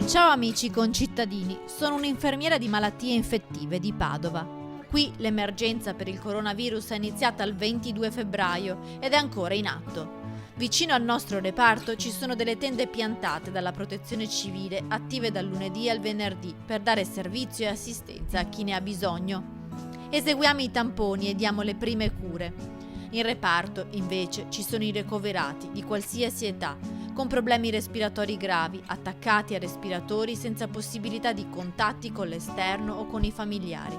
Ciao amici concittadini, sono un'infermiera di malattie infettive di Padova. Qui l'emergenza per il coronavirus è iniziata il 22 febbraio ed è ancora in atto. Vicino al nostro reparto ci sono delle tende piantate dalla Protezione Civile attive dal lunedì al venerdì per dare servizio e assistenza a chi ne ha bisogno. Eseguiamo i tamponi e diamo le prime cure. In reparto, invece, ci sono i ricoverati di qualsiasi età, con problemi respiratori gravi, attaccati a respiratori senza possibilità di contatti con l'esterno o con i familiari.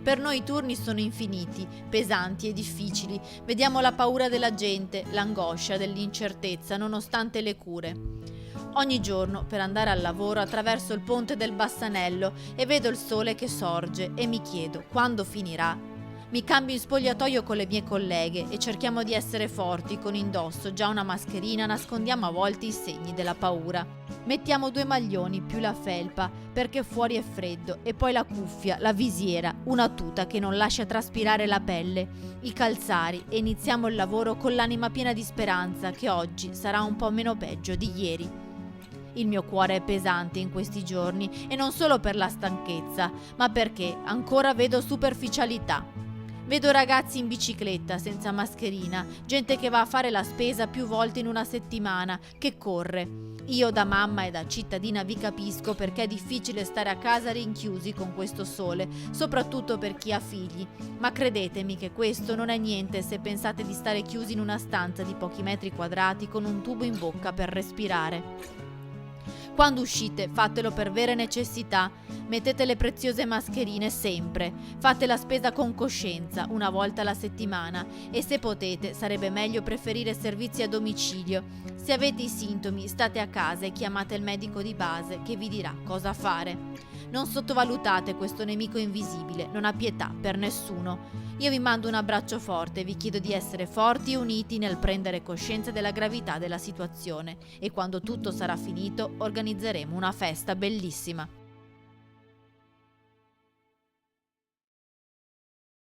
Per noi i turni sono infiniti, pesanti e difficili. Vediamo la paura della gente, l'angoscia dell'incertezza nonostante le cure. Ogni giorno per andare al lavoro attraverso il ponte del Bassanello e vedo il sole che sorge e mi chiedo quando finirà. Mi cambio in spogliatoio con le mie colleghe e cerchiamo di essere forti. Con indosso già una mascherina nascondiamo a volte i segni della paura. Mettiamo 2 maglioni più la felpa perché fuori è freddo e poi la cuffia, la visiera, una tuta che non lascia traspirare la pelle, i calzari e iniziamo il lavoro con l'anima piena di speranza che oggi sarà un po' meno peggio di ieri. Il mio cuore è pesante in questi giorni e non solo per la stanchezza, ma perché ancora vedo superficialità. Vedo ragazzi in bicicletta senza mascherina, gente che va a fare la spesa più volte in una settimana, che corre. Io da mamma e da cittadina vi capisco perché è difficile stare a casa rinchiusi con questo sole, soprattutto per chi ha figli. Ma credetemi che questo non è niente se pensate di stare chiusi in una stanza di pochi metri quadrati con un tubo in bocca per respirare. Quando uscite, fatelo per vere necessità. Mettete le preziose mascherine sempre. Fate la spesa con coscienza, una volta alla settimana. E se potete, sarebbe meglio preferire servizi a domicilio. Se avete i sintomi, state a casa e chiamate il medico di base che vi dirà cosa fare. Non sottovalutate questo nemico invisibile, non ha pietà per nessuno. Io vi mando un abbraccio forte e vi chiedo di essere forti e uniti nel prendere coscienza della gravità della situazione e quando tutto sarà finito organizzeremo una festa bellissima.